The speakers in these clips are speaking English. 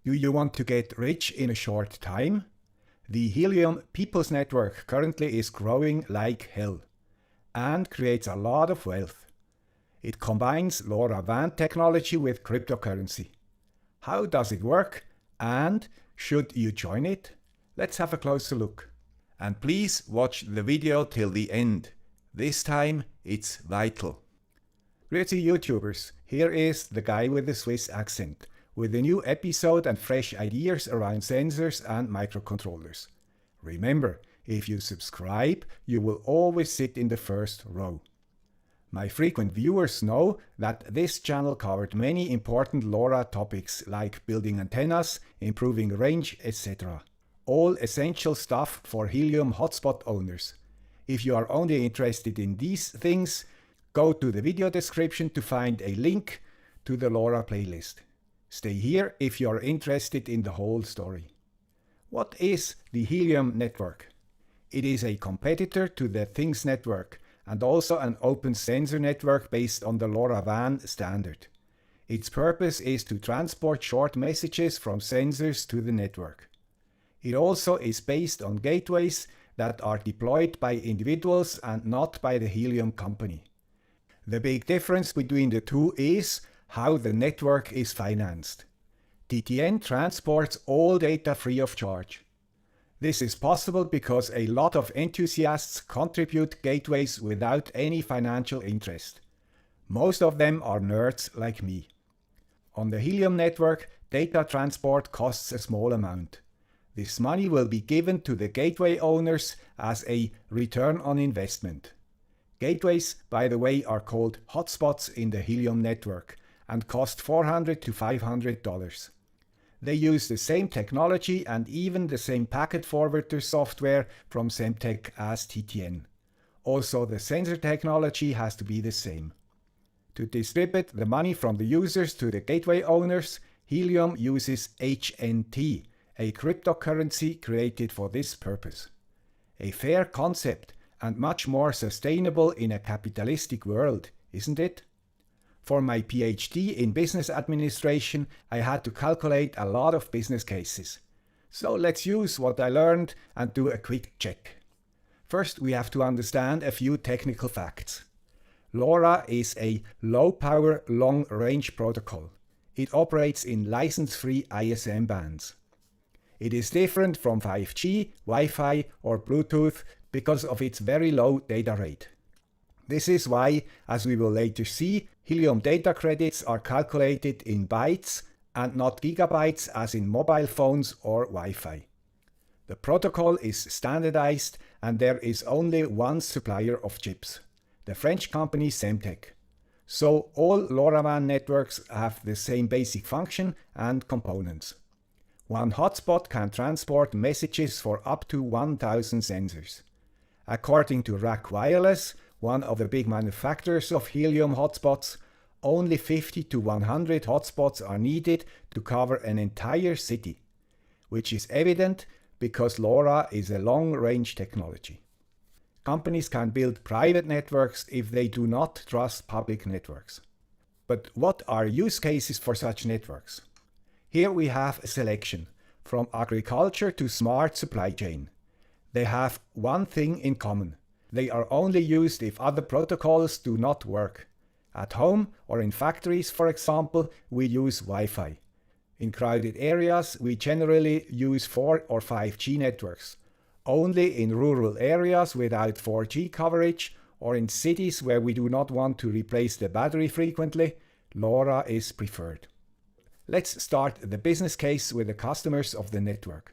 Do you want to get rich in a short time? The Helium People's Network currently is growing like hell and creates a lot of wealth. It combines LoRaWAN technology with cryptocurrency. How does it work and should you join it? Let's have a closer look. And please watch the video till the end. This time it's vital. Grüezi YouTubers, here is the guy with the Swiss accent, with a new episode and fresh ideas around sensors and microcontrollers. Remember, if you subscribe, you will always sit in the first row. My frequent viewers know that this channel covered many important LoRa topics like building antennas, improving range, etc. All essential stuff for Helium hotspot owners. If you are only interested in these things, go to the video description to find a link to the LoRa playlist. Stay here if you are interested in the whole story. What is the Helium network? It is a competitor to the Things network and also an open sensor network based on the LoRaWAN standard. Its purpose is to transport short messages from sensors to the network. It also is based on gateways that are deployed by individuals and not by the Helium company. The big difference between the two is how the network is financed. TTN transports all data free of charge. This is possible because a lot of enthusiasts contribute gateways without any financial interest. Most of them are nerds like me. On the Helium network, data transport costs a small amount. This money will be given to the gateway owners as a return on investment. Gateways, by the way, are called hotspots in the Helium network and cost $400 to $500. They use the same technology and even the same packet forwarder software from Semtech as TTN. Also, the sensor technology has to be the same. To distribute the money from the users to the gateway owners, Helium uses HNT, a cryptocurrency created for this purpose. A fair concept and much more sustainable in a capitalistic world, isn't it? For my PhD in business administration, I had to calculate a lot of business cases. So let's use what I learned and do a quick check. First, we have to understand a few technical facts. LoRa is a low-power, long-range protocol. It operates in license-free ISM bands. It is different from 5G, Wi-Fi or Bluetooth because of its very low data rate. This is why, as we will later see, Helium data credits are calculated in bytes and not gigabytes as in mobile phones or Wi-Fi. The protocol is standardized and there is only one supplier of chips, the French company Semtech. So all LoRaWAN networks have the same basic function and components. One hotspot can transport messages for up to 1,000 sensors. According to Rack Wireless, one of the big manufacturers of Helium hotspots, only 50 to 100 hotspots are needed to cover an entire city, which is evident because LoRa is a long-range technology. Companies can build private networks if they do not trust public networks. But what are use cases for such networks? Here we have a selection, from agriculture to smart supply chain. They have one thing in common. They are only used if other protocols do not work. At home or in factories, for example, we use Wi-Fi. In crowded areas, we generally use 4 or 5G networks. Only in rural areas without 4G coverage or in cities where we do not want to replace the battery frequently, LoRa is preferred. Let's start the business case with the customers of the network.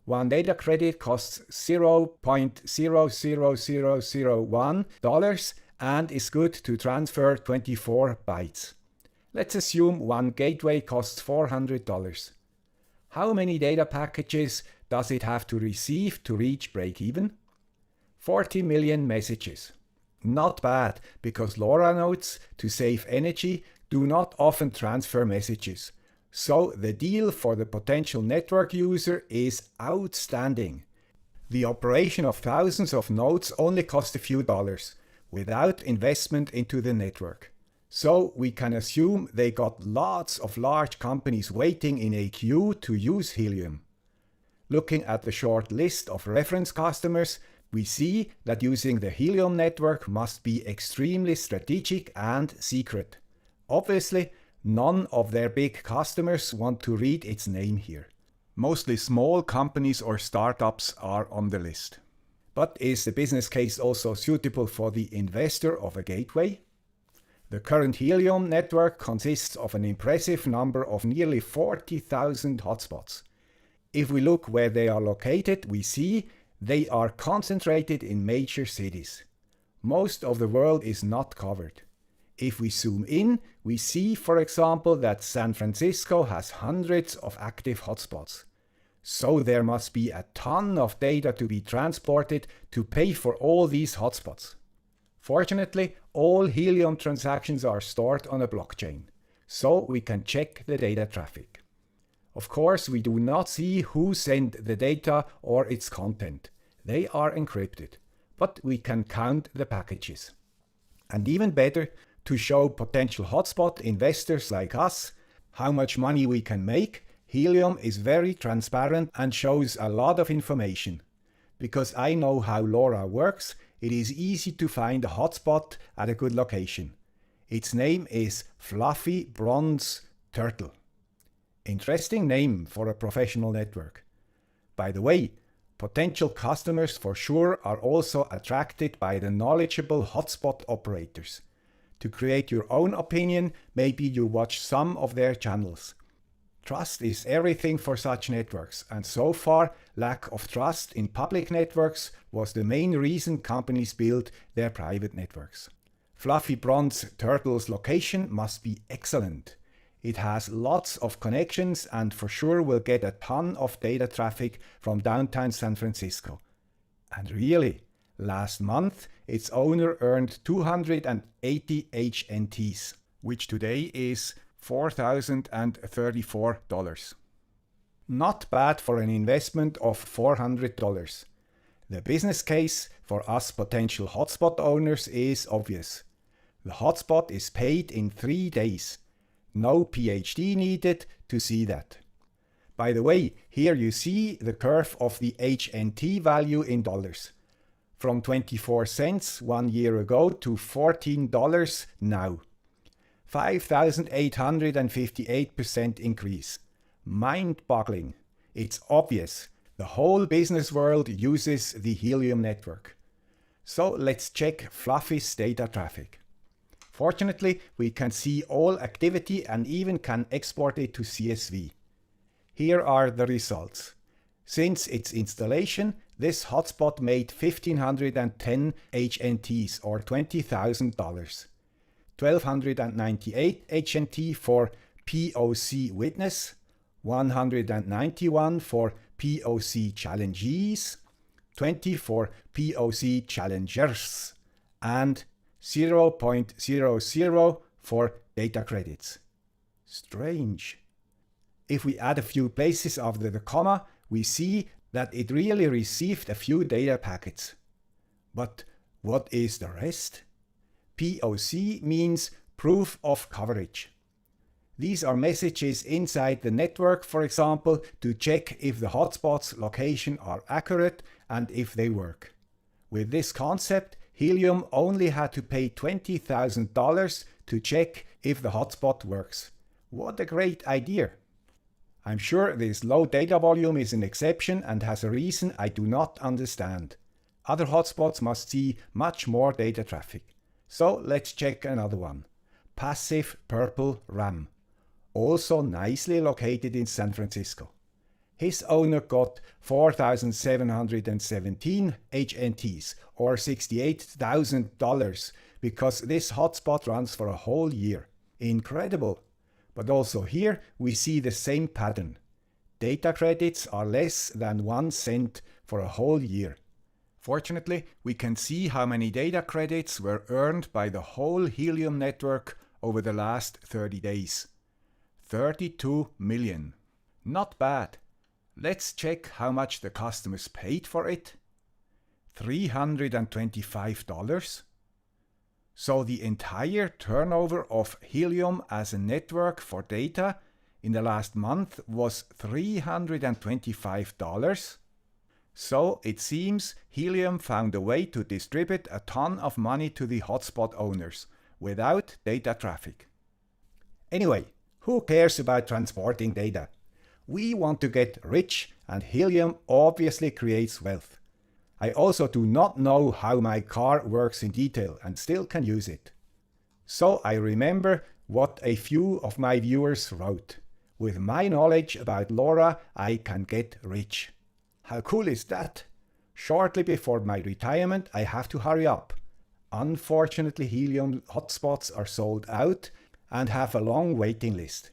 One data credit costs $0.00001 and is good to transfer 24 bytes. Let's assume one gateway costs $400. How many data packages does it have to receive to reach break-even? 40 million messages. Not bad, because LoRa nodes, to save energy, do not often transfer messages. So the deal for the potential network user is outstanding. The operation of thousands of nodes only costs a few dollars, without investment into the network. So we can assume they got lots of large companies waiting in a queue to use Helium. Looking at the short list of reference customers, we see that using the Helium network must be extremely strategic and secret. Obviously, none of their big customers want to read its name here. Mostly small companies or startups are on the list. But is the business case also suitable for the investor of a gateway? The current Helium network consists of an impressive number of nearly 40,000 hotspots. If we look where they are located, we see they are concentrated in major cities. Most of the world is not covered. If we zoom in, we see, for example, that San Francisco has hundreds of active hotspots. So there must be a ton of data to be transported to pay for all these hotspots. Fortunately, all Helium transactions are stored on a blockchain, so we can check the data traffic. Of course, we do not see who sent the data or its content. They are encrypted, but we can count the packages. And even better, to show potential hotspot investors like us how much money we can make, Helium is very transparent and shows a lot of information. Because I know how LoRa works, it is easy to find a hotspot at a good location. Its name is Fluffy Bronze Turtle. Interesting name for a professional network. By the way, potential customers for sure are also attracted by the knowledgeable hotspot operators. To create your own opinion, maybe you watch some of their channels. Trust is everything for such networks, and so far, lack of trust in public networks was the main reason companies built their private networks. Fluffy Bronze Turtle's location must be excellent. It has lots of connections and for sure will get a ton of data traffic from downtown San Francisco. And really, last month, its owner earned 280 HNTs, which today is $4,034. Not bad for an investment of $400. The business case for us potential hotspot owners is obvious. The hotspot is paid in 3 days. No PhD needed to see that. By the way, here you see the curve of the HNT value in dollars. From 24 cents 1 year ago to $14 now. 5,858% increase. Mind-boggling. It's obvious. The whole business world uses the Helium network. So let's check Fluffy's data traffic. Fortunately, we can see all activity and even can export it to CSV. Here are the results. Since its installation, this hotspot made 1,510 HNTs or $20,000. 1,298 HNT for POC witness, 191 for POC challengees, 20 for POC challengers, and 0.00 for data credits. Strange. If we add a few places after the comma, we see that it really received a few data packets. But what is the rest? POC means proof of coverage. These are messages inside the network, for example, to check if the hotspot's location are accurate and if they work. With this concept, Helium only had to pay $20,000 to check if the hotspot works. What a great idea! I'm sure this low data volume is an exception and has a reason I do not understand. Other hotspots must see much more data traffic. So let's check another one. Passive Purple RAM. Also nicely located in San Francisco. His owner got 4,717 HNTs or $68,000 because this hotspot runs for a whole year. Incredible! But also here we see the same pattern. Data credits are less than 1 cent for a whole year. Fortunately, we can see how many data credits were earned by the whole Helium network over the last 30 days. 32 million. Not bad. Let's check how much the customers paid for it. $325. So the entire turnover of Helium as a network for data in the last month was $325. So it seems Helium found a way to distribute a ton of money to the hotspot owners without data traffic. Anyway, who cares about transporting data? We want to get rich, and Helium obviously creates wealth. I also do not know how my car works in detail and still can use it. So I remember what a few of my viewers wrote. With my knowledge about LoRa, I can get rich. How cool is that? Shortly before my retirement, I have to hurry up. Unfortunately, Helium hotspots are sold out and have a long waiting list.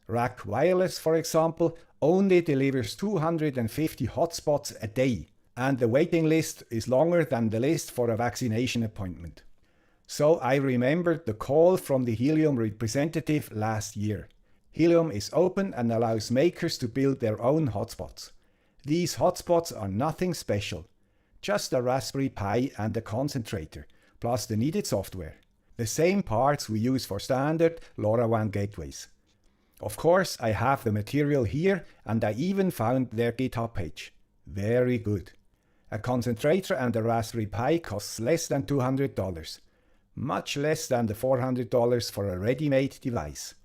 Rack Wireless, for example, only delivers 250 hotspots a day, and the waiting list is longer than the list for a vaccination appointment. So I remembered the call from the Helium representative last year. Helium is open and allows makers to build their own hotspots. These hotspots are nothing special, just a Raspberry Pi and a concentrator, plus the needed software. The same parts we use for standard LoRawan gateways. Of course, I have the material here, and I even found their GitHub page. Very good. A concentrator and a Raspberry Pi costs less than $200, much less than the $400 for a ready-made device.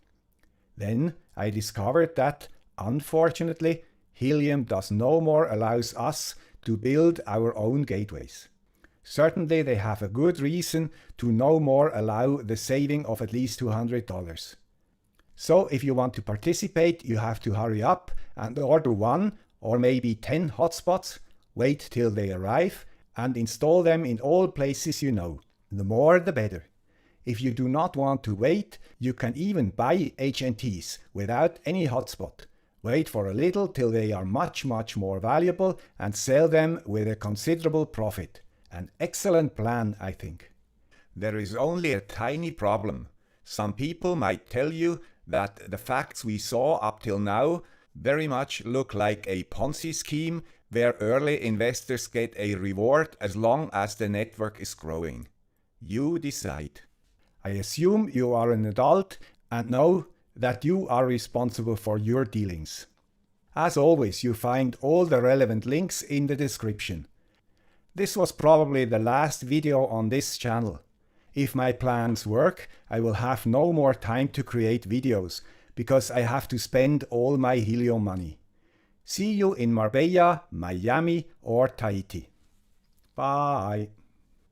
Then I discovered that, unfortunately, Helium does no more allows us to build our own gateways. Certainly they have a good reason to no more allow the saving of at least $200. So if you want to participate, you have to hurry up and order 1 or maybe 10 hotspots, wait till they arrive, and install them in all places you know. The more the better. If you do not want to wait, you can even buy HNTs without any hotspot. Wait for a little till they are much more valuable and sell them with a considerable profit. An excellent plan, I think. There is only a tiny problem. Some people might tell you that the facts we saw up till now very much look like a Ponzi scheme where early investors get a reward as long as the network is growing. You decide. I assume you are an adult and know that you are responsible for your dealings. As always, you find all the relevant links in the description. This was probably the last video on this channel. If my plans work, I will have no more time to create videos, because I have to spend all my Helium money. See you in Marbella, Miami or Tahiti. Bye!